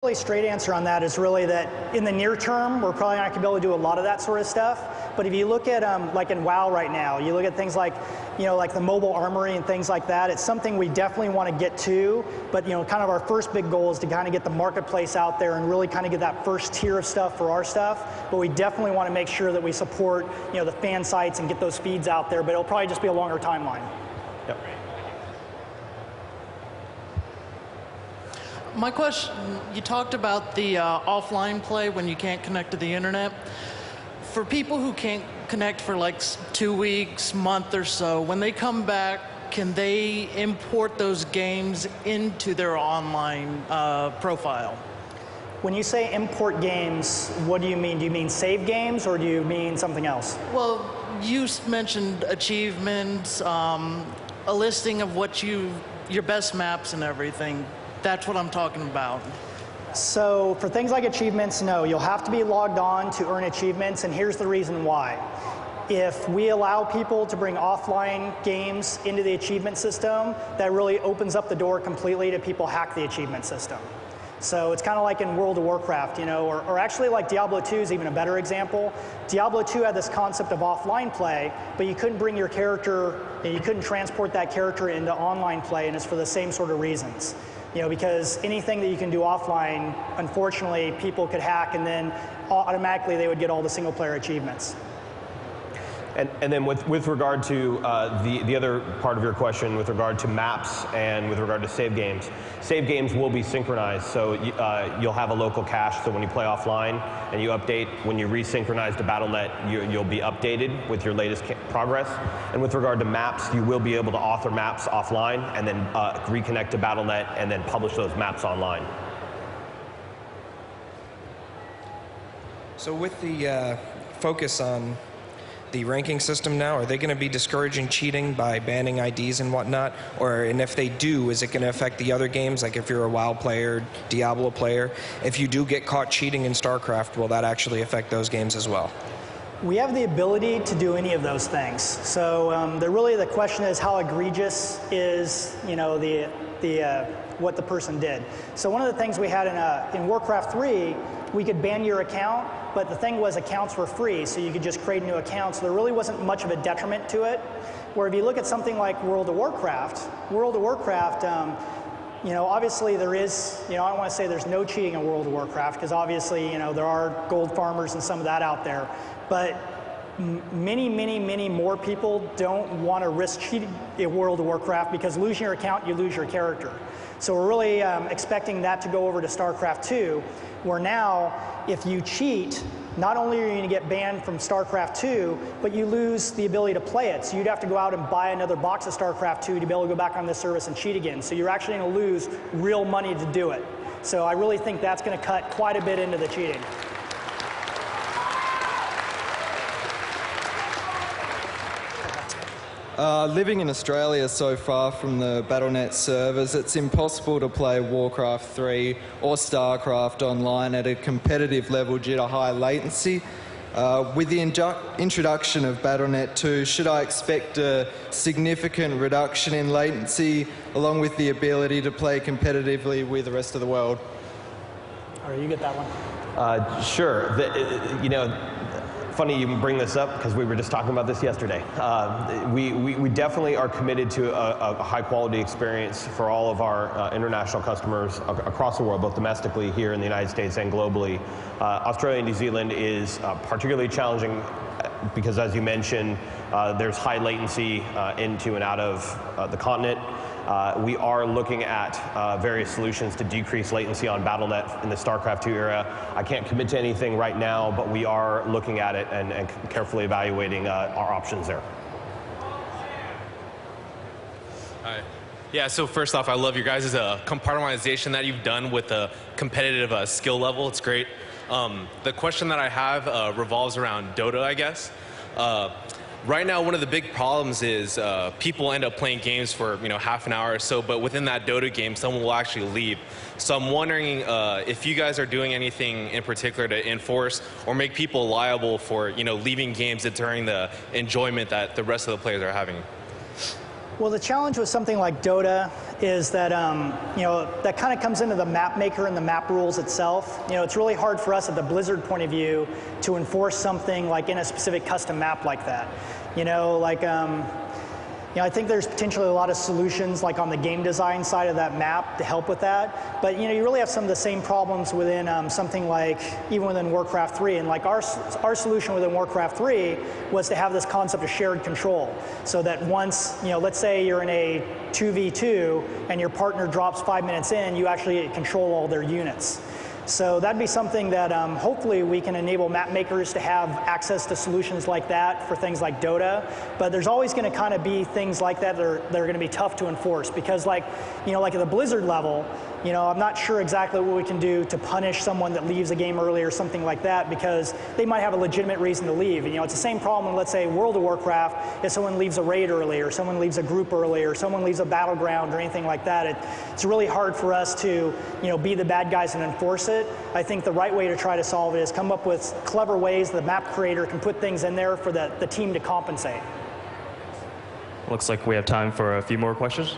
Really straight answer on that is really that in the near term, we're probably not going to be able to do a lot of that sort of stuff. But if you look at like in WoW right now, you look at things like, like the mobile armory and things like that. It's something we definitely want to get to. But kind of our first big goal is to kind of get the marketplace out there and really kind of get that first tier of stuff for our stuff. But we definitely want to make sure that we support the fan sites and get those feeds out there. But it'll probably just be a longer timeline. Yep. My question, you talked about the offline play when you can't connect to the internet. For people who can't connect for like 2 weeks, month or so, when they come back, can they import those games into their online profile? When you say import games, what do you mean? Do you mean save games or do you mean something else? Well, you mentioned achievements, a listing of what your best maps and everything. That's what I'm talking about. So for things like achievements, no. You'll have to be logged on to earn achievements, and here's the reason why. If we allow people to bring offline games into the achievement system, that really opens up the door completely to people hack the achievement system. So it's kind of like in World of Warcraft, or actually like Diablo 2 is even a better example. Diablo 2 had this concept of offline play, but you couldn't bring your character, you couldn't transport that character into online play, and it's for the same sort of reasons. Because anything that you can do offline, unfortunately, people could hack, and then automatically they would get all the single player achievements. And then with regard to the other part of your question, with regard to maps and with regard to save games will be synchronized. So you'll have a local cache, so when you play offline and you update, when you resynchronize to Battle.net, you'll be updated with your latest progress. And with regard to maps, you will be able to author maps offline and then reconnect to Battle.net and then publish those maps online. So with the focus on the ranking system now, are they going to be discouraging cheating by banning IDs and whatnot? And if they do, is it going to affect the other games? Like if you're a WoW player, Diablo player, if you do get caught cheating in StarCraft, will that actually affect those games as well? We have the ability to do any of those things. So the question is how egregious is what the person did. So one of the things we had in Warcraft 3, we could ban your account, but the thing was accounts were free, so you could just create a new account, so there really wasn't much of a detriment to it. Where if you look at something like World of Warcraft, obviously there is, I don't want to say there's no cheating in World of Warcraft, because obviously, there are gold farmers and some of that out there, but many more people don't want to risk cheating in World of Warcraft, because losing your account, you lose your character. So we're really expecting that to go over to StarCraft 2, where now, if you cheat, not only are you going to get banned from StarCraft 2, but you lose the ability to play it. So you'd have to go out and buy another box of StarCraft 2 to be able to go back on this service and cheat again. So you're actually going to lose real money to do it. So I really think that's going to cut quite a bit into the cheating. Living in Australia so far from the Battle.net servers, it's impossible to play Warcraft 3 or StarCraft online at a competitive level due to high latency. With the introduction of Battle.net 2, should I expect a significant reduction in latency along with the ability to play competitively with the rest of the world? All right, you get that one. Sure. Funny you bring this up because we were just talking about this yesterday. We definitely are committed to a high quality experience for all of our international customers across the world, both domestically here in the United States and globally. Australia and New Zealand is particularly challenging because, as you mentioned, there's high latency into and out of the continent. We are looking at various solutions to decrease latency on Battle.net in the StarCraft 2 era. I can't commit to anything right now, but we are looking at it and carefully evaluating our options there. Yeah, so first off, I love your guys' compartmentalization that you've done with the competitive skill level. It's great. The question that I have revolves around Dota, I guess. Right now, one of the big problems is people end up playing games for half an hour or so, but within that Dota game, someone will actually leave. So I'm wondering if you guys are doing anything in particular to enforce or make people liable for leaving games during the enjoyment that the rest of the players are having. Well, the challenge with something like Dota is that that kind of comes into the map maker and the map rules itself. It's really hard for us at the Blizzard point of view to enforce something like in a specific custom map like that. I think there's potentially a lot of solutions like on the game design side of that map to help with that. But you really have some of the same problems within something like even within Warcraft 3. And like our solution within Warcraft 3 was to have this concept of shared control, so that once let's say you're in a 2v2 and your partner drops 5 minutes in, you actually control all their units. So that'd be something that hopefully we can enable map makers to have access to solutions like that for things like Dota. But there's always going to kind of be things like that that are going to be tough to enforce, because like at the Blizzard level, I'm not sure exactly what we can do to punish someone that leaves a game early or something like that, because they might have a legitimate reason to leave. It's the same problem in, let's say, World of Warcraft. If someone leaves a raid early, or someone leaves a group early, or someone leaves a battleground or anything like that, it's really hard for us to be the bad guys and enforce it. I think the right way to try to solve it is come up with clever ways the map creator can put things in there for the team to compensate. Looks like we have time for a few more questions.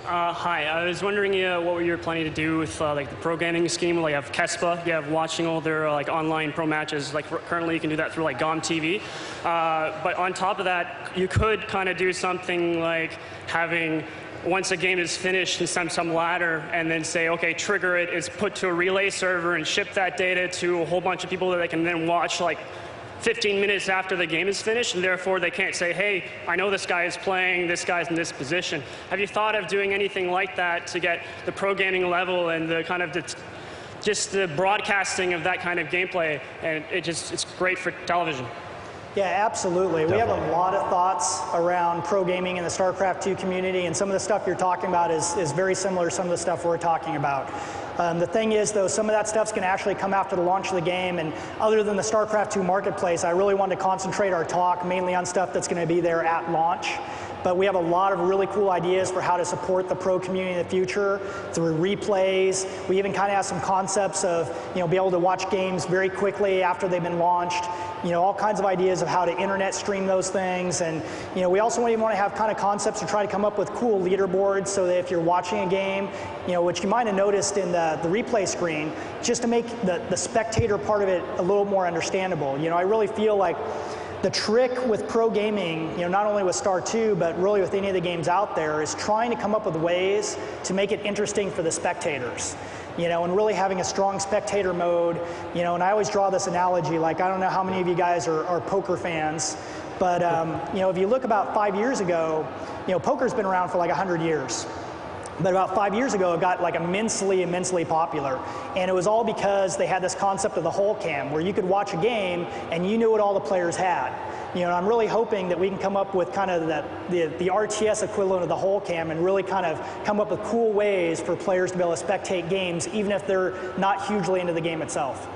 Hi, I was wondering what you were planning to do with like the pro gaming scheme. Like you have Kespa, you have watching all their like online pro matches. Like currently you can do that through like GOM TV. But on top of that, you could kind of do something like having, once a game is finished, and send some ladder and then say, okay, trigger it, it's put to a relay server and ship that data to a whole bunch of people that they can then watch like 15 minutes after the game is finished, and therefore they can't say, hey, I know this guy is playing, this guy's in this position. Have you thought of doing anything like that to get the pro gaming level and the kind of just the broadcasting of that kind of gameplay? And it's great for television. Yeah, absolutely. Definitely. We have a lot of thoughts around pro gaming in the StarCraft 2 community, and some of the stuff you're talking about is very similar to some of the stuff we're talking about. The thing is, though, some of that stuff's going to actually come after the launch of the game, and other than the StarCraft 2 marketplace, I really want to concentrate our talk mainly on stuff that's going to be there at launch. But we have a lot of really cool ideas for how to support the pro community in the future through replays. We even kind of have some concepts of, be able to watch games very quickly after they've been launched. All kinds of ideas of how to internet stream those things. And, we also even want to have kind of concepts to try to come up with cool leaderboards, so that if you're watching a game, which you might have noticed in the replay screen, just to make the spectator part of it a little more understandable. I really feel like the trick with pro gaming, not only with Star 2, but really with any of the games out there, is trying to come up with ways to make it interesting for the spectators. And really having a strong spectator mode. And I always draw this analogy, like, I don't know how many of you guys are poker fans, but if you look about 5 years ago, poker's been around for like 100 years. But about 5 years ago, it got like immensely popular. And it was all because they had this concept of the whole cam, where you could watch a game and you knew what all the players had. I'm really hoping that we can come up with kind of the RTS equivalent of the whole cam, and really kind of come up with cool ways for players to be able to spectate games, even if they're not hugely into the game itself.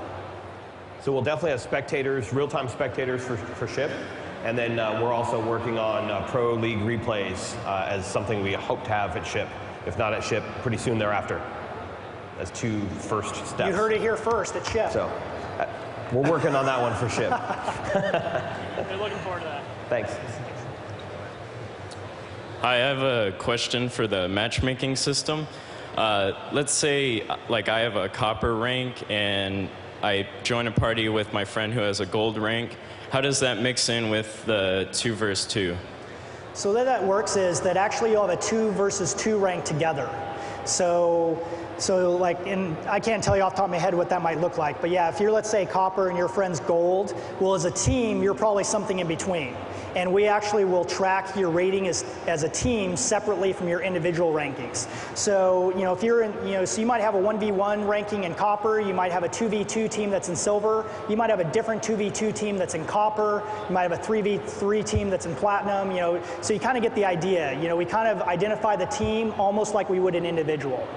So we'll definitely have spectators, real-time spectators for SHIP. And then we're also working on Pro League replays as something we hope to have at SHIP. If not at SHIP, pretty soon thereafter, as 2 first steps. You heard it here first at SHIP. So we're working on that one for SHIP. We're looking forward to that. Thanks. Hi, I have a question for the matchmaking system. Let's say, like, I have a copper rank and I join a party with my friend who has a gold rank. How does that mix in with the 2 versus 2? So the way that works is that actually you'll have a 2 versus 2 rank together. So like, I can't tell you off the top of my head what that might look like, but yeah, if you're, let's say, copper and your friend's gold, well, as a team, you're probably something in between. And we actually will track your rating as a team separately from your individual rankings. So, if you're in, so you might have a 1v1 ranking in copper, you might have a 2v2 team that's in silver, you might have a different 2v2 team that's in copper, you might have a 3v3 team that's in platinum, so you kind of get the idea. We kind of identify the team almost like we would an individual.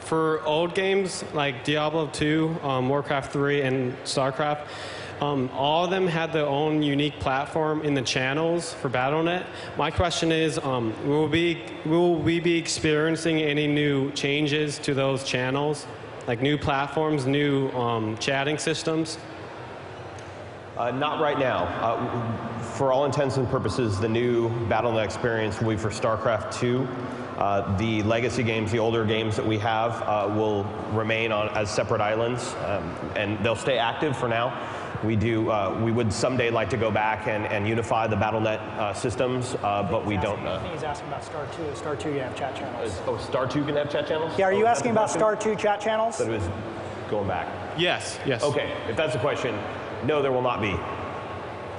For old games like Diablo 2, Warcraft 3, and StarCraft, all of them had their own unique platform in the channels for Battle.net. My question is, will we be experiencing any new changes to those channels, like new platforms, new chatting systems? Not right now. For all intents and purposes, the new Battle.net experience will be for StarCraft 2. The legacy games, the older games that we have, will remain on as separate islands, and they'll stay active for now. We would someday like to go back and unify the Battle.net systems, but we don't. Anthony's asking about Star 2. Star 2 you have chat channels. Star 2 can have chat channels? Yeah, are you asking about Star 2 chat channels? That it was going back. Yes, yes. Okay, if that's the question, no, there will not be.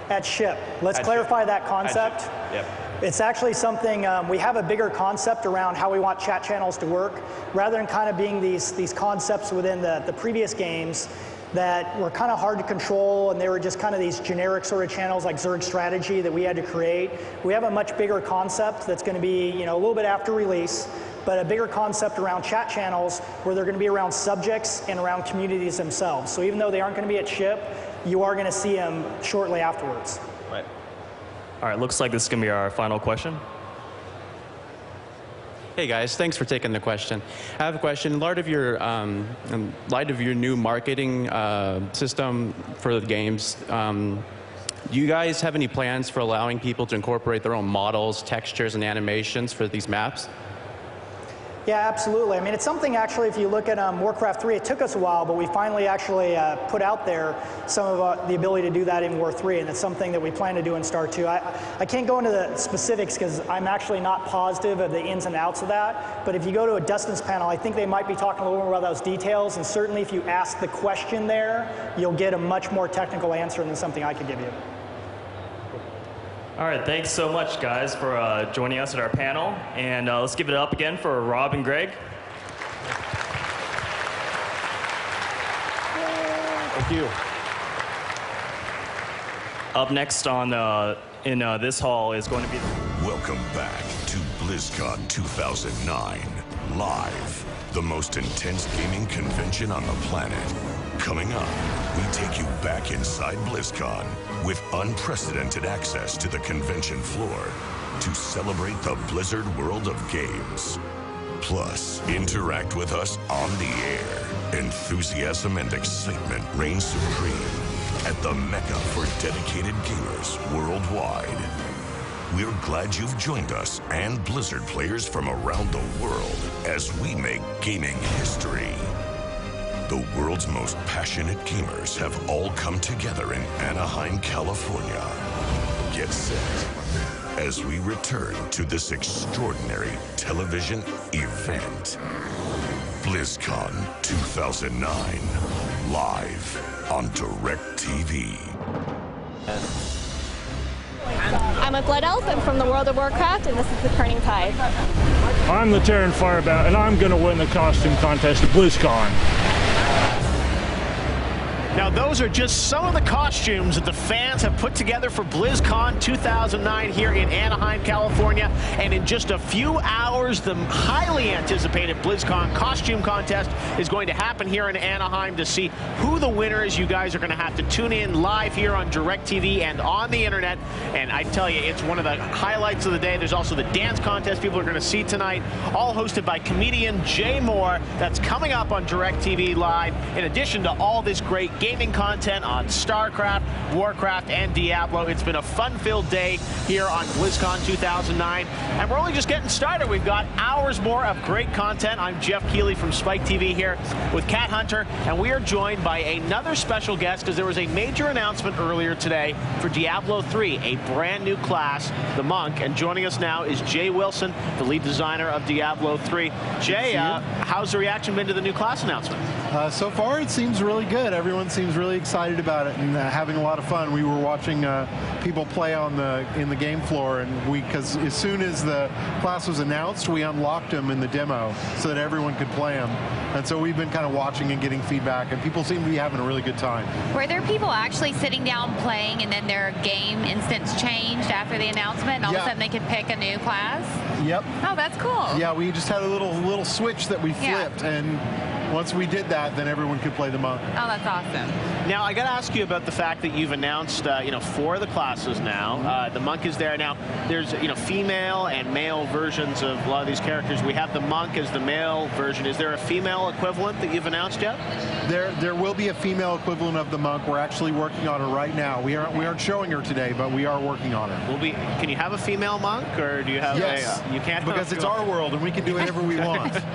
At ship. Let's clarify that concept. Yep. It's actually something, we have a bigger concept around how we want chat channels to work, rather than kind of being these concepts within the previous games that were kind of hard to control, and they were just kind of these generic sort of channels like Zerg Strategy that we had to create. We have a much bigger concept that's going to be, a little bit after release, but a bigger concept around chat channels where they're going to be around subjects and around communities themselves. So even though they aren't going to be at ship, you are going to see them shortly afterwards. Right. All right, looks like this is going to be our final question. Hey guys, thanks for taking the question. I have a question. In light of your new marketing system for the games, do you guys have any plans for allowing people to incorporate their own models, textures, and animations for these maps? Yeah, absolutely. I mean, it's something actually, if you look at Warcraft 3, it took us a while, but we finally actually put out there some of the ability to do that in War 3, and it's something that we plan to do in Star 2. I can't go into the specifics because I'm actually not positive of the ins and outs of that, but if you go to a Dustin's panel, I think they might be talking a little more about those details, and certainly if you ask the question there, you'll get a much more technical answer than something I could give you. All right, thanks so much, guys, for joining us at our panel. And let's give it up again for Rob and Greg. Thank you. Up next in this hall is going to be... Welcome back to BlizzCon 2009, live. The most intense gaming convention on the planet. Coming up, we take you back inside BlizzCon with unprecedented access to the convention floor to celebrate the Blizzard world of games. Plus, interact with us on the air. Enthusiasm and excitement reign supreme at the mecca for dedicated gamers worldwide. We're glad you've joined us and Blizzard players from around the world as we make gaming history. The world's most passionate gamers have all come together in Anaheim, California. Get set as we return to this extraordinary television event. BlizzCon 2009, live on DirecTV. I'm a Blood Elf. I'm from the world of Warcraft, and this is the Turning Tide. I'm the Terran Firebout, and I'm going to win the costume contest at BlizzCon. Now, those are just some of the costumes that the fans have put together for BlizzCon 2009 here in Anaheim, California. And in just a few hours, the highly anticipated BlizzCon costume contest is going to happen here in Anaheim. To see who the winner is, you guys are going to have to tune in live here on DirecTV and on the internet. And I tell you, it's one of the highlights of the day. There's also the dance contest people are going to see tonight, all hosted by comedian Jay Moore. That's coming up on DirecTV Live, in addition to all this great gaming content on StarCraft, Warcraft, and Diablo. It's been a fun-filled day here on BlizzCon 2009, and we're only just getting started. We've got hours more of great content. I'm Jeff Keighley from Spike TV here with Cat Hunter, and we are joined by another special guest because there was a major announcement earlier today for Diablo 3, a brand new class, the Monk, and joining us now is Jay Wilson, the lead designer of Diablo 3. Jay, how's the reaction been to the new class announcement? So far, it seems really good. Everyone seems really excited about it and having a lot of fun. We were watching people play in the game floor, and because as soon as the class was announced, we unlocked them in the demo so that everyone could play them. And so we've been kind of watching and getting feedback, and people seem to be having a really good time. Were there people actually sitting down playing, and then their game instance changed after the announcement, and all of a sudden they could pick a new class? Yep. Oh, that's cool. Yeah, we just had a little switch that we flipped, and once we did that, then everyone could play the Monk. Oh, that's awesome. Now, I got to ask you about the fact that you've announced, 4 of the classes now. The monk is there now. There's, female and male versions of a lot of these characters. We have the monk as the male version. Is there a female equivalent that you've announced yet? There will be a female equivalent of the monk. We're actually working on it right now. We aren't showing her today, but we are working on it. Can you have a female monk, or do you have yes, you can't? Because it's our world and we can do whatever we want.